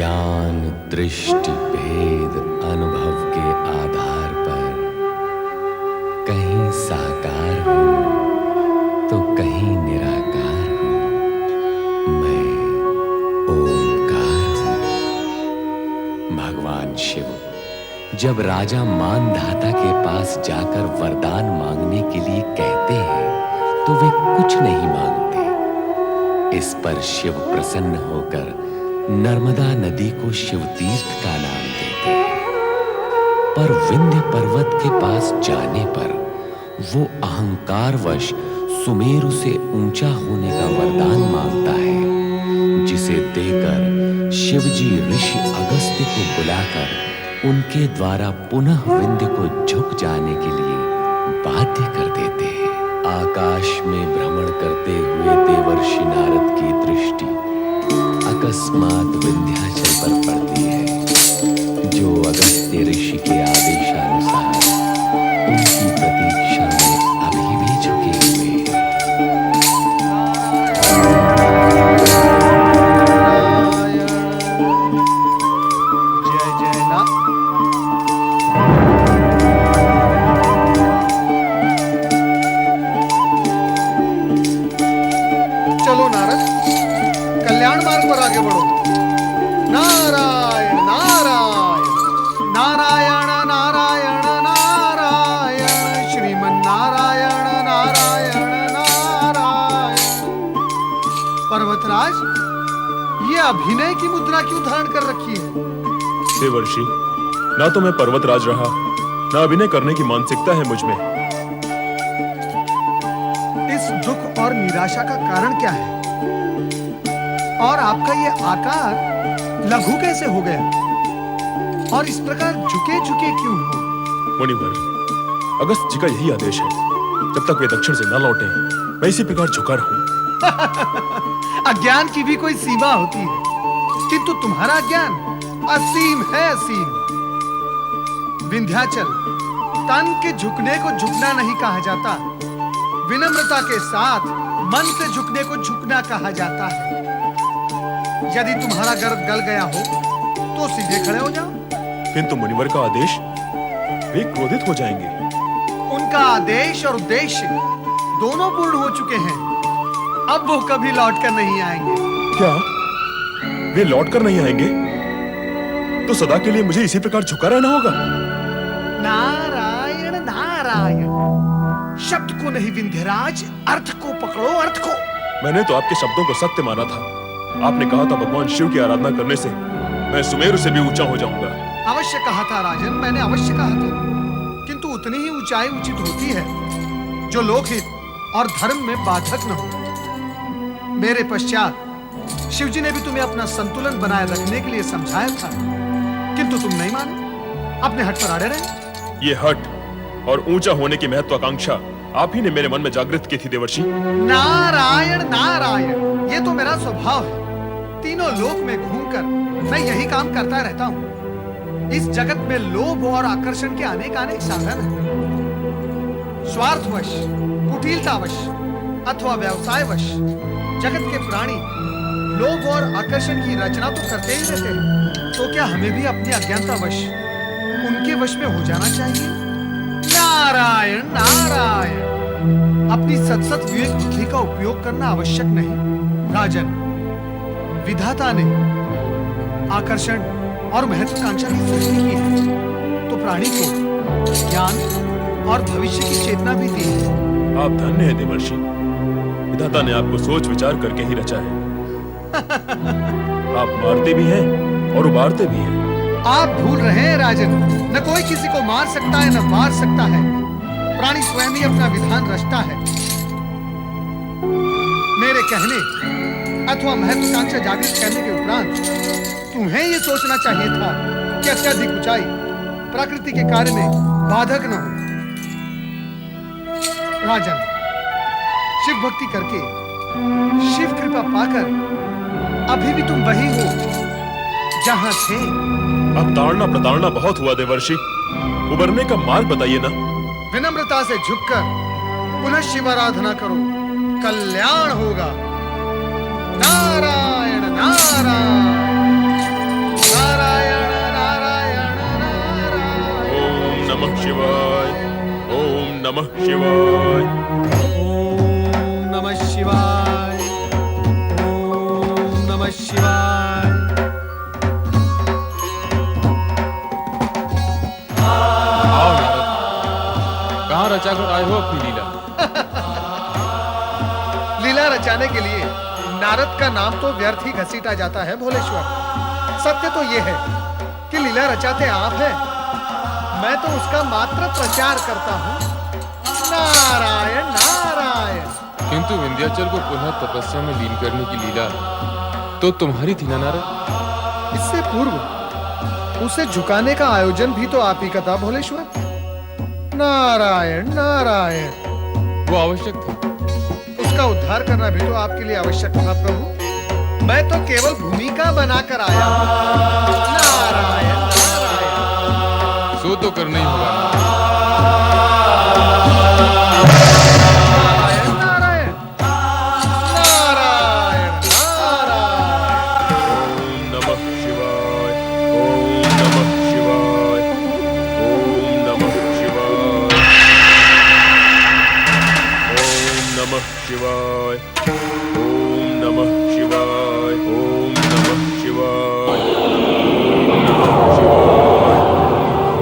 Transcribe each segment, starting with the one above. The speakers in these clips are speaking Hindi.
ज्ञान दृष्टि भेद अनुभव के आधार पर कहीं साकार हूं तो कहीं निराकार हूं। मैं ओंकार हूं। भगवान शिव जब राजा मानधाता के पास जाकर वरदान मांगने के लिए कहते हैं तो वे कुछ नहीं मांगते। इस पर शिव प्रसन्न होकर नर्मदा नदी को शिव तीर्थ का नाम देते हैं। पर विंध्य पर्वत के पास जाने पर वो अहंकारवश सुमेरु से ऊंचा होने का वरदान मांगता है, जिसे देकर शिवजी ऋषि अगस्त्य को बुलाकर उनके द्वारा पुनः विंध्य को झुक जाने के लिए बाध्य कर देते हैं। आकाश में भ्रमण करते हुए देवर्षि नारद की दृष्टि अकस्मात विंध्याचल पर पड़ती है, जो अगस्त्य ऋषि के आदेशानुसार उनकी प्रतीक्षा में अभी भी झुके हुए हैं। जय जय ना चलो नारद, कल्याण मार्ग पर आगे बढ़ो। नारायण नारायण नारायण नारायण नारायण श्रीमन नारायण नारायण नारायण। पर्वतराज, ये अभिनय की मुद्रा क्यों धारण कर रखी है? देवर्षि, ना तो मैं पर्वतराज रहा, ना अभिनय करने की मानसिकता है मुझ में। इस दुख और निराशा का कारण क्या है? और आपका ये आकार लघु कैसे हो गया? और इस प्रकार झुके झुके क्यों हो? मुनिवर, अगस्त जी का यही आदेश है, जब तक वे दक्षिण से न लौटे मैं इसी प्रकार झुका रहूं। अज्ञान की भी कोई सीमा होती है, किंतु तुम्हारा ज्ञान असीम है, असीम। विंध्याचल तन के झुकने को झुकना नहीं कहा जाता, विनम्रता के साथ मन से झुकने को झुकना कहा जाता है। यदि तुम्हारा गर्व गल गया हो तो सीधे खड़े हो जाओ। किंतु मुनिवर का आदेश, वे क्रोधित हो जाएंगे। उनका आदेश और उद्देश्य दोनों पूर्ण हो चुके हैं, अब वो कभी लौट कर नहीं आएंगे। क्या वे लौट कर नहीं आएंगे? तो सदा के लिए मुझे इसी प्रकार झुका रहना होगा? नारायण नारायण, शब्द को नहीं विंध्यराज, अर्थ को पकड़ो, अर्थ को। मैंने तो आपके शब्दों को सत्य माना था। आपने कहा था भगवान शिव की आराधना करने से मैं सुमेरु से भी ऊंचा हो जाऊंगा। अवश्य कहा था राजन, मैंने अवश्य कहा था, किंतु उतनी ही ऊंचाई उचित होती है जो लोकहित और धर्म में बाधक न हो। मेरे पश्चात शिवजी ने भी तुम्हें अपना संतुलन बनाए रखने के लिए समझाया था, किंतु तुम नहीं माने, अपने हट पर अड़े रहे। ये हट और ऊंचा होने की महत्वाकांक्षा आप ही ने मेरे मन में जागृत की थी देवर्षि। नारायण नारायण, ये तो मेरा स्वभाव है। तीनों लोक में घूमकर मैं यही काम करता रहता हूं। इस जगत में लोभ और आकर्षण के अनेक साधन हैं। स्वार्थवश, कुटिलतावश अथवा व्यवसायवश जगत के प्राणी लोभ और आकर्षण की रचना तो करते ही रहते हैं। तो क्या हमें भी अपनी अज्ञानतावश उनके वश में हो जाना चाहिए? नारायण नारायण, अपनी सतसत विवेक बुद्धि का उपयोग करना आवश्यक नहीं। राजन, विधाता ने आकर्षण और महत्वाकांक्षा की सृष्टि की है, तो प्राणी को ज्ञान और भविष्य की चेतना भी दी है। आप धन्य हैं देवर्षि, विधाता ने आपको सोच विचार करके ही रचा है। आप मारते भी हैं और उबारते भी हैं। आप भूल रहे हैं राजन, न कोई किसी को मार सकता है न मार सकता है। प्राणी स्वयं ही अपना विधान रचता है। मेरे कहने अथवा महत्वाकांक्षा जागृत करने के उपरांत तुम्हें यह सोचना चाहिए था कि अत्यधिक ऊंचाई प्रकृति के कार्य में बाधक न हो। राजन, शिव भक्ति करके शिव कृपा पाकर अभी भी तुम वही हो जहां थे। अब ताड़ना प्रताड़ना बहुत हुआ देवर्षि, उबरने का मार्ग बताइए ना। विनम्रता से झुककर पुनः शिव आराधना करो, कल्याण होगा। नारायण नारायण। नमः शिवाय, ओम नमः शिवाय। ओम नमः शिवाय, ओम नमः शिवाय। आओ नारद, कहाँ रचा कर आए हो अपनी लीला? लीला रचाने के लिए नारद का नाम तो व्यर्थ ही घसीटा जाता है भोलेश्वर। सत्य तो ये है कि लीला रचाते आप हैं, मैं तो उसका मात्र प्रचार करता हूँ। नारायण नारायण। किंतु विंध्याचल को पुनः तपस्या में लीन करने की लीला तो तुम्हारी थी ना नारद? इससे पूर्व उसे झुकाने का आयोजन भी तो आप ही का था भोलेश्वर। नारायण नारायण। वो आवश्यक था। उसका उद्धार करना भी तो आपके लिए आवश्यक था प्रभु। मैं तो केवल भूमिका बनाकर आया हूं। नारायण नारायण। सो तो करना ही होगा। नारायण नारायण नारायण नारायण। ओम नमः शिवाय, ओम नमः शिवाय, ओम नमः शिवाय, ओम नमः शिवाय, ओम नमः शिवाय, ओम नमः शिवाय,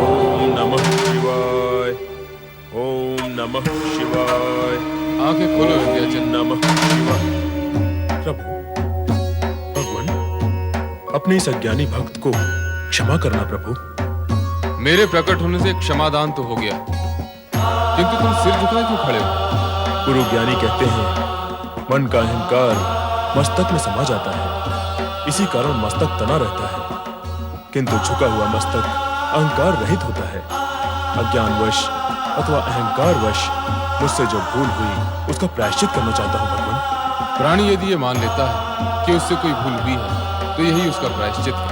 ओम नमः शिवाय, ओम नमः शिवाय। आंखें खोलो विंध्याचल। नमः शिवाय। प्रभु, भगवान, अपने इस अज्ञानी भक्त को क्षमा करना प्रभु। मेरे प्रकट होने से क्षमादान तो हो गया, किंतु तुम सिर झुकाए क्यों खड़े हो? गुरु ज्ञानी कहते हैं मन का अहंकार मस्तक में समा जाता है, इसी कारण मस्तक तना रहता है। किंतु झुका हुआ मस्तक अहंकार रहित होता है। अज्ञानवश अथवा अहंकारवश मुझसे जो भूल हुई उसका प्रायश्चित करना चाहता हूँ भगवान। प्राणी यदि ये मान लेता है कि उससे कोई भूल हुई है तो यही उसका प्रायश्चित है।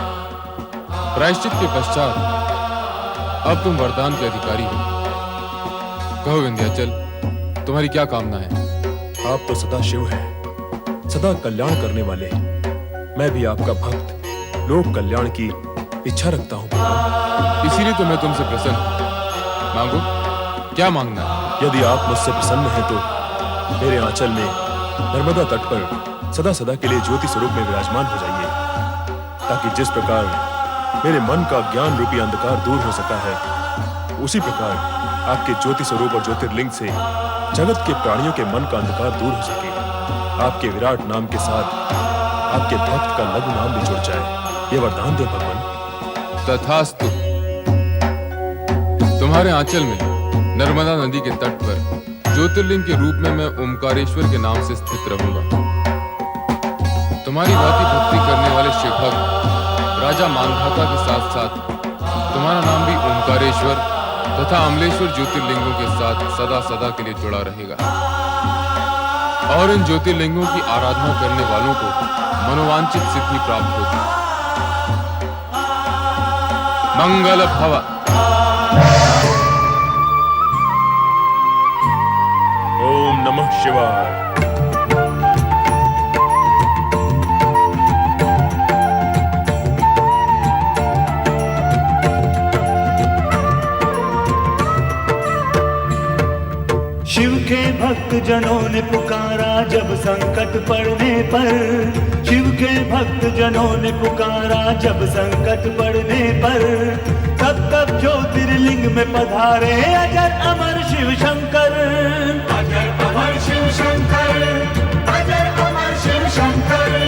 प्रायश्चित के पश्चात अब तुम वरदान के अधिकारी हो। कहो विंध्याचल, तुम्हारी क्या कामना है? आप तो सदा शिव हैं, सदा कल्याण करने वाले। मैं भी आपका भक्त लोक कल्याण की इच्छा रखता हूँ भगवान। इसीलिए तो मैं तुमसे प्रसन्न हूं। मांगो, क्या मांगना है? यदि आप मुझसे प्रसन्न हैं तो मेरे आंचल में नर्मदा तट पर सदा सदा के लिए ज्योति स्वरूप में विराजमान हो जाइए, ताकि जिस प्रकार मेरे मन का ज्ञान रूपी अंधकार दूर हो सका है, उसी प्रकार आपके ज्योति स्वरूप और ज्योतिर्लिंग से जगत के प्राणियों के मन का अंधकार दूर हो सके। आपके विराट नाम के साथ आपके भक्त का लघु नाम भी जुड़ जाए, ये वरदान दे भगवान। तथास्तु। तुम्हारे आंचल में नर्मदा नदी के तट पर ज्योतिर्लिंग के रूप में मैं ओमकारेश्वर के नाम से स्थित रहूंगा। तुम्हारी भांति भक्ति करने वाले शिव भक्त राजा मांधाता के साथ साथ तुम्हारा नाम भी ओमकारेश्वर तथा अमलेश्वर ज्योतिर्लिंगों के साथ सदा सदा के लिए जुड़ा रहेगा। और इन ज्योतिर्लिंगों की आराधना करने वालों को मनोवांछित सिद्धि प्राप्त होगी। मंगल भव। ओम नमः शिवाय। शिव के भक्त जनों ने पुकारा जब संकट पड़ने पर। शिव के भक्त जनों ने पुकारा जब संकट पड़ने पर। तब तब ज्योतिर्लिंग में पधारे अजर अमर शिव शंकर। अजर अमर शिव शंकर, अजर अमर शिव शंकर,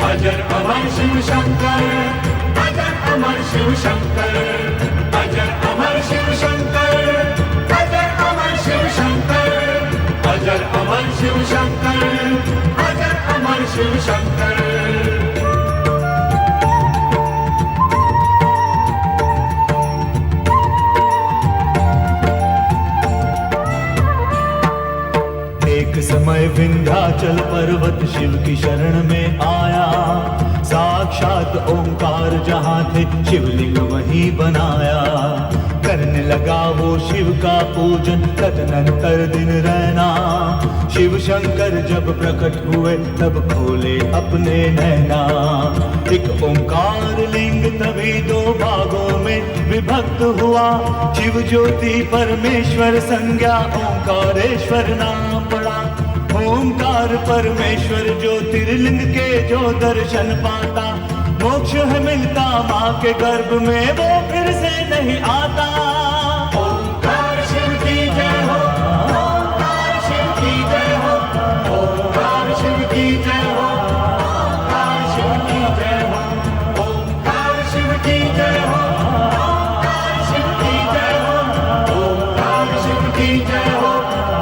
अजर अमर शिव शंकर, अजर अमर शिव शंकर, अजर अमर शिव शंकर, अजर अमर शिव शंकर, अजर अमर शिव शंकर, अजर अमर शिव शंकर। एक समय विंध्याचल पर्वत शिव की शरण में आया। साक्षात ओंकार जहाँ थे शिवलिंग वहीं बनाया। करने लगा वो शिव का पूजन तदनंतर दिन रहना। शिव शंकर जब प्रकट हुए तब खोले अपने नैना। एक ओंकार लिंग तभी दो भागों में विभक्त हुआ। शिव ज्योति परमेश्वर संज्ञा ओंकारेश्वर नाम पड़ा। ओंकार परमेश्वर ज्योतिर्लिंग के जो दर्शन पाता, मोक्ष है मिलता माँ के गर्भ में वो फिर से नहीं आता। ओंकार शिव की जय हो, ओंकार शिव की जय हो, ओंकार शिव की जय हो, ओंकार शिव की जय हो, ओंकार शिव की जय हो, ओंकार शिव की जय हो, ओंकार शिव की जय हो,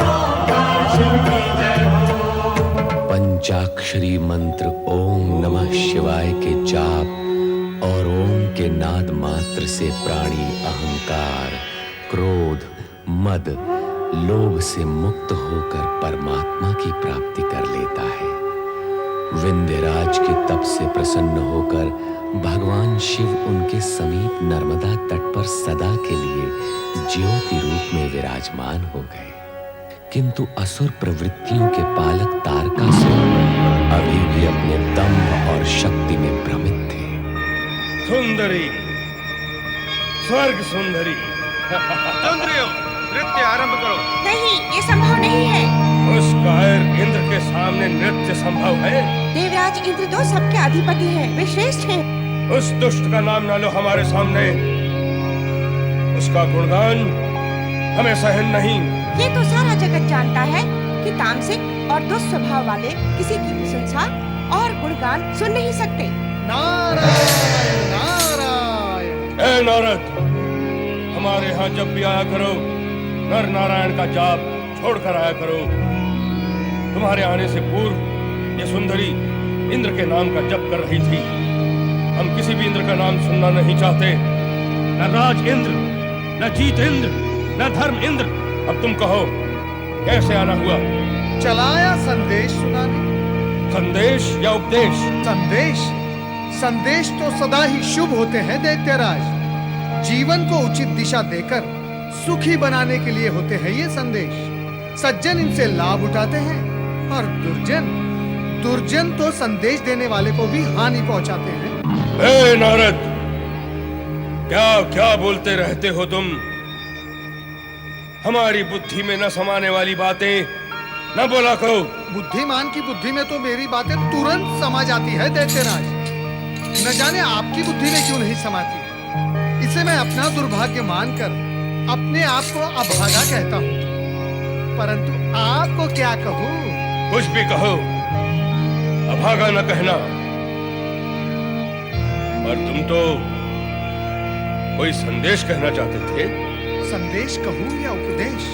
ओंकार शिव की जय हो। पंचाक्षरी मंत्र ओम नमः शिवाय के जाप और ओम के नाद मात्र से प्राणी अहंकार, क्रोध, मद, लोभ से मुक्त होकर परमात्मा की प्राप्ति कर लेता है। विंध्यराज के तप से प्रसन्न होकर भगवान शिव उनके समीप नर्मदा तट पर सदा के लिए ज्योति रूप में विराजमान हो गए। किंतु असुर प्रवृत्तियों के पालक तारकासुर अभी भी अपने दम्भ और शक्ति में भ्रमित थे। सुंदरी, स्वर्ग सुंदरी, सुंदरियों, नृत्य आरंभ करो। नहीं, ये संभव नहीं है। उस कायर इंद्र के सामने नृत्य संभव है? देवराज इंद्र तो सबके अधिपति हैं, वे श्रेष्ठ हैं। उस दुष्ट का नाम न लो हमारे सामने। उसका गुणगान हमें सहन नहीं। ये तो सारा जगत जानता है कि तामसिक और दुष्स्वभाव वाले किसी की प्रशंसा और गुणगान सुन नहीं सकते। नारायण नारायण। ए नारद, हमारे यहाँ जब भी आया करो नर नारायण का जाप छोड़कर आया करो। तुम्हारे आने से पूर्व ये सुंदरी इंद्र के नाम का जप कर रही थी। हम किसी भी इंद्र का नाम सुनना नहीं चाहते। न राज इंद्र, न जीत इंद्र, न धर्म इंद्र। अब तुम कहो, कैसे आना हुआ? चलाया संदेश सुनाने। संदेश या उपदेश? संदेश। संदेश तो सदा ही शुभ होते हैं दैत्यराज। जीवन को उचित दिशा देकर सुखी बनाने के लिए होते हैं ये संदेश। सज्जन इनसे लाभ उठाते हैं और दुर्जन तो संदेश देने वाले को भी हानि पहुंचाते हैं। ए नारद, क्या क्या बोलते रहते हो तुम? हमारी बुद्धि में न समाने वाली बातें न बोला करो। बुद्धिमान की बुद्धि में तो मेरी बातें तुरंत समा जाती है दैत्यराज। न जाने आपकी बुद्धि में क्यों नहीं समाती। इसे मैं अपना दुर्भाग्य मानकर अपने आप को अभागा कहता हूँ, परंतु आपको क्या कहूँ? कुछ भी कहो, अभागा न कहना। पर तुम तो कोई संदेश कहना चाहते थे। संदेश कहूँ या उपदेश,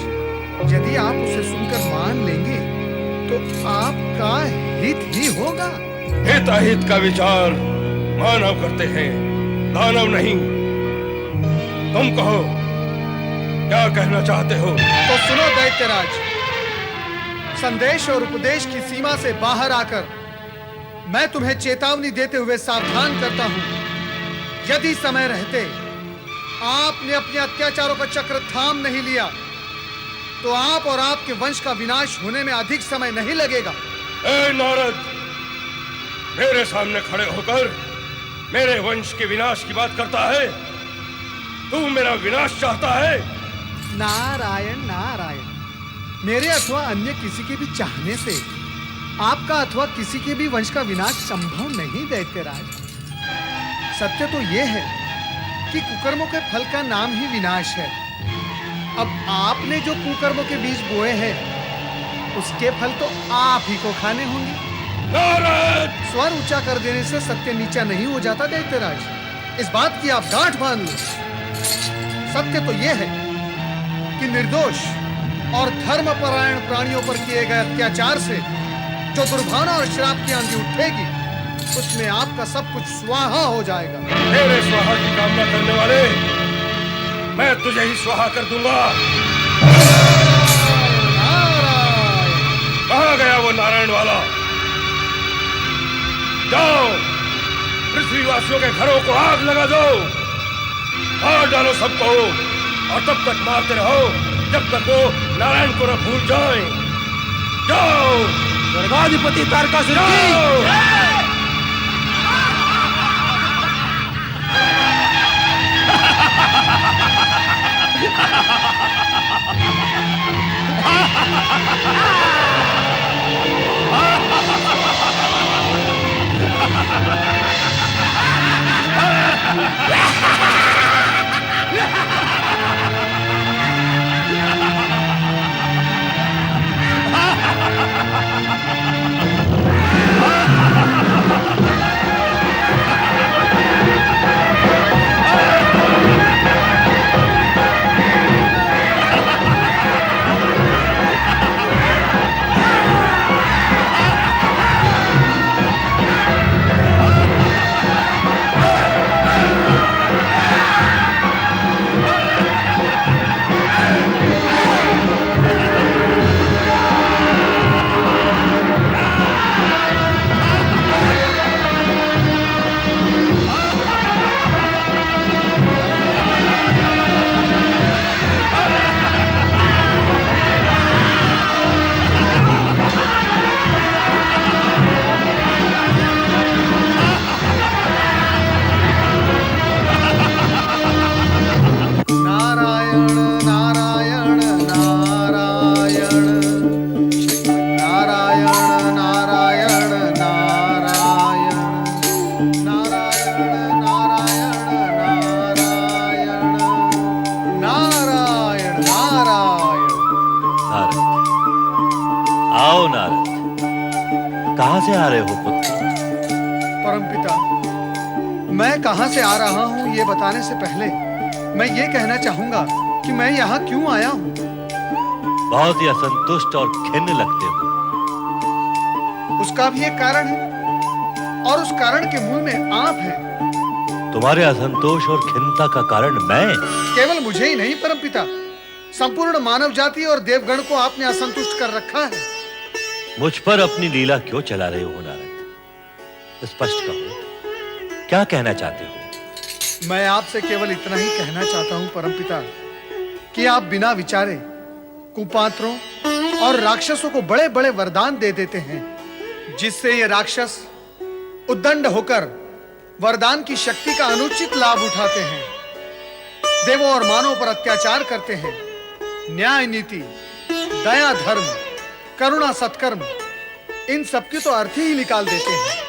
यदि आप उसे सुनकर मान लेंगे तो आपका हित ही होगा। हित अहित का विचार मानव करते हैं, दानव नहीं। तुम कहो, क्या कहना चाहते हो? तो सुनो दैत्यराज, संदेश और उपदेश की सीमा से बाहर आकर मैं तुम्हें चेतावनी देते हुए सावधान करता हूं। यदि समय रहते आपने अपने अत्याचारों का चक्र थाम नहीं लिया तो आप और आपके वंश का विनाश होने में अधिक समय नहीं लगेगा। ए नारद, मेरे सामने खड़े होकर मेरे वंश के विनाश की बात करता है? तू मेरा विनाश चाहता है? नारायण नारायण। मेरे अथवा अन्य किसी के भी चाहने से आपका अथवा किसी के भी वंश का विनाश संभव नहीं दैत्यराज। सत्य तो यह है कि कुकर्मों के फल का नाम ही विनाश है। अब आपने जो कुकर्मों के बीज बोए हैं उसके फल तो आप ही को खाने होंगे। नारद! स्वर ऊंचा कर देने से सत्य नीचा नहीं हो जाता दैत्यराज। इस बात की आप गांठ बांध लो। सत्य तो यह है कि निर्दोष और धर्मपरायण प्राणियों पर किए गए अत्याचार से जो दुर्भावना और श्राप की आंधी उठेगी उसमें आपका सब कुछ स्वाहा हो जाएगा। मेरे स्वाहा की कामना करने वाले, मैं तुझे ही स्वाहा कर दूंगा। कहाँ गया वो नारायण वाला? जाओ पृथ्वीवासियों के घरों को आग लगा दो, मार डालो सबको, और तब तक मारते रहो जब तक वो नारायण को न भूल जाएं। जाओ स्वर्गाधिपति तारकासुर की आओ नारद, कहां से आ रहे हो पुत्र? परमपिता, मैं कहां से आ रहा हूं ये बताने से पहले मैं ये कहना चाहूंगा कि मैं यहाँ क्यों आया हूँ। बहुत ही असंतुष्ट और खिन्न लगते हो। उसका भी एक कारण है और उस कारण के मूल में आप हैं। तुम्हारे असंतोष और खिन्नता का कारण मैं? केवल मुझे ही नहीं परमपिता, संपूर्ण मानव जाति और देवगण को आपने असंतुष्ट कर रखा है। मुझ पर अपनी लीला क्यों चला रहे हो नारद? स्पष्ट कहो, क्या कहना चाहते हो? मैं आपसे केवल इतना ही कहना चाहता हूं परमपिता कि आप बिना विचारे कुपात्रों और राक्षसों को बड़े बड़े वरदान दे देते हैं, जिससे ये राक्षस उद्दंड होकर वरदान की शक्ति का अनुचित लाभ उठाते हैं, देवों और मानवों पर अत्याचार करते हैं, न्याय नीति, दया धर्म, करुणा सत्कर्म, इन सब की तो अर्थ ही निकाल देते हैं।